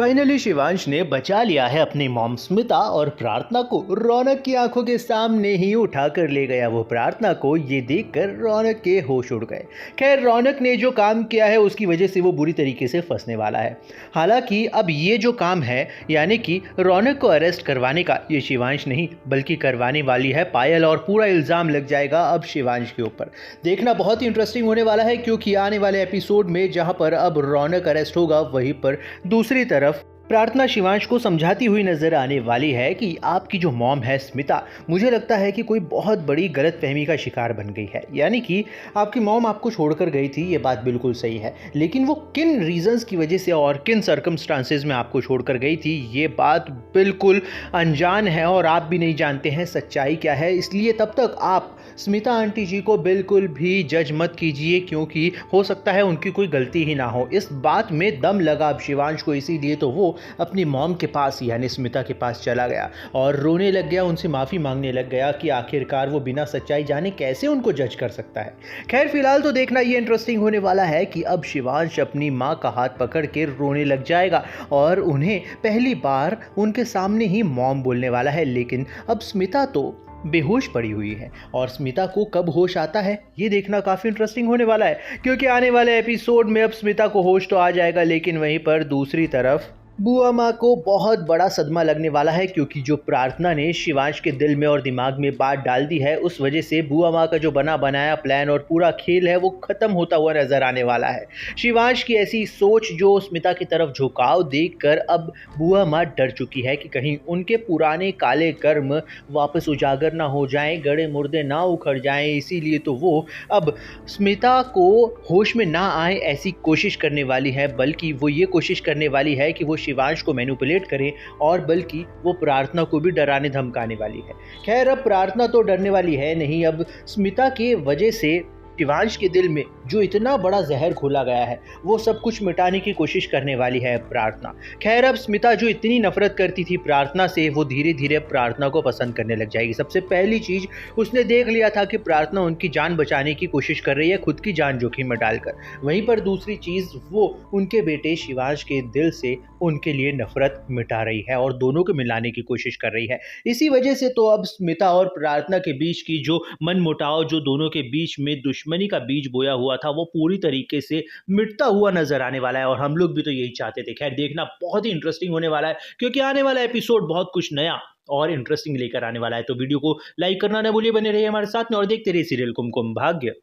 Finally Shivansh ने बचा लिया है अपनी मॉम स्मिता और प्रार्थना को। रौनक की आंखों के सामने ही उठा कर ले गया वो प्रार्थना को। ये देखकर रौनक के होश उड़ गए। खैर, रौनक ने जो काम किया है उसकी वजह से वो बुरी तरीके से फंसने वाला है। हालांकि अब ये जो काम है, यानी कि रौनक को अरेस्ट करवाने का, ये शिवांश नहीं बल्कि करवाने वाली है पायल, और पूरा इल्ज़ाम लग जाएगा अब शिवांश के ऊपर। देखना बहुत ही इंटरेस्टिंग होने वाला है, क्योंकि आने वाले एपिसोड में जहां पर अब रौनक अरेस्ट होगा, वहीं पर दूसरी तरफ प्रार्थना शिवांश को समझाती हुई नजर आने वाली है कि आपकी जो मॉम है स्मिता, मुझे लगता है कि कोई बहुत बड़ी गलतफहमी का शिकार बन गई है। यानी कि आपकी मॉम आपको छोड़कर गई थी, ये बात बिल्कुल सही है, लेकिन वो किन रीजंस की वजह से और किन सर्कमस्टांसेस में आपको छोड़कर गई थी, ये बात बिल्कुल अनजान है और आप भी नहीं जानते हैं सच्चाई क्या है। इसलिए तब तक आप स्मिता आंटी जी को बिल्कुल भी जज मत कीजिए, क्योंकि हो सकता है उनकी कोई गलती ही ना हो। इस बात में दम लगा अब शिवांश को, इसीलिए तो वो अपनी मॉम के पास यानी स्मिता के पास चला गया और रोने लग गया, उनसे माफ़ी मांगने लग गया कि आखिरकार वो बिना सच्चाई जाने कैसे उनको जज कर सकता है। खैर, फिलहाल तो देखना ये इंटरेस्टिंग होने वाला है कि अब शिवांश अपनी माँ का हाथ पकड़ के रोने लग जाएगा और उन्हें पहली बार उनके सामने ही मॉम बोलने वाला है। लेकिन अब स्मिता तो बेहोश पड़ी हुई है, और स्मिता को कब होश आता है ये देखना काफ़ी इंटरेस्टिंग होने वाला है, क्योंकि आने वाले एपिसोड में अब स्मिता को होश तो आ जाएगा, लेकिन वहीं पर दूसरी तरफ बुआ माँ को बहुत बड़ा सदमा लगने वाला है, क्योंकि जो प्रार्थना ने शिवांश के दिल में और दिमाग में बात डाल दी है, उस वजह से बुआ माँ का जो बना बनाया प्लान और पूरा खेल है वो खत्म होता हुआ नजर आने वाला है। शिवांश की ऐसी सोच, जो स्मिता की तरफ झुकाव देखकर अब बुआ माँ डर चुकी है कि कहीं उनके पुराने काले कर्म वापस उजागर ना हो जाएं, गड़े मुर्दे ना उखड़ जाएं। इसीलिए तो वो अब स्मिता को होश में ना आए ऐसी कोशिश करने वाली है, बल्कि वो ये कोशिश करने वाली है कि वो शिवांश को मैनिपुलेट करें, और बल्कि वो प्रार्थना को भी डराने धमकाने वाली है। खैर, अब प्रार्थना तो डरने वाली है नहीं, अब स्मिता के वजह से शिवांश के दिल में जो इतना बड़ा जहर घोला गया है, वो सब कुछ मिटाने की कोशिश करने वाली है प्रार्थना। खैर, अब स्मिता जो इतनी नफरत करती थी प्रार्थना से, वो धीरे धीरे प्रार्थना को पसंद करने लग जाएगी। सबसे पहली चीज, उसने देख लिया था कि प्रार्थना उनकी जान बचाने की कोशिश कर रही है, खुद की जान जोखिम में डालकर। वहीं पर दूसरी चीज, वो उनके बेटे शिवांश के दिल से उनके लिए नफरत मिटा रही है और दोनों को मिलाने की कोशिश कर रही है। इसी वजह से तो अब स्मिता और प्रार्थना के बीच की जो मनमुटाव, जो दोनों के बीच में दुश्मनी का बीज बोया हुआ था, वो पूरी तरीके से मिटता हुआ नजर आने वाला है, और हम लोग भी तो यही चाहते थे। खैर, देखना बहुत ही इंटरेस्टिंग होने वाला है, क्योंकि आने वाला एपिसोड बहुत कुछ नया और इंटरेस्टिंग लेकर आने वाला है। तो वीडियो को लाइक करना ना भूलिए, बने रहिए हमारे साथ में और देखते रहिए सीरियल कुमकुम भाग्य।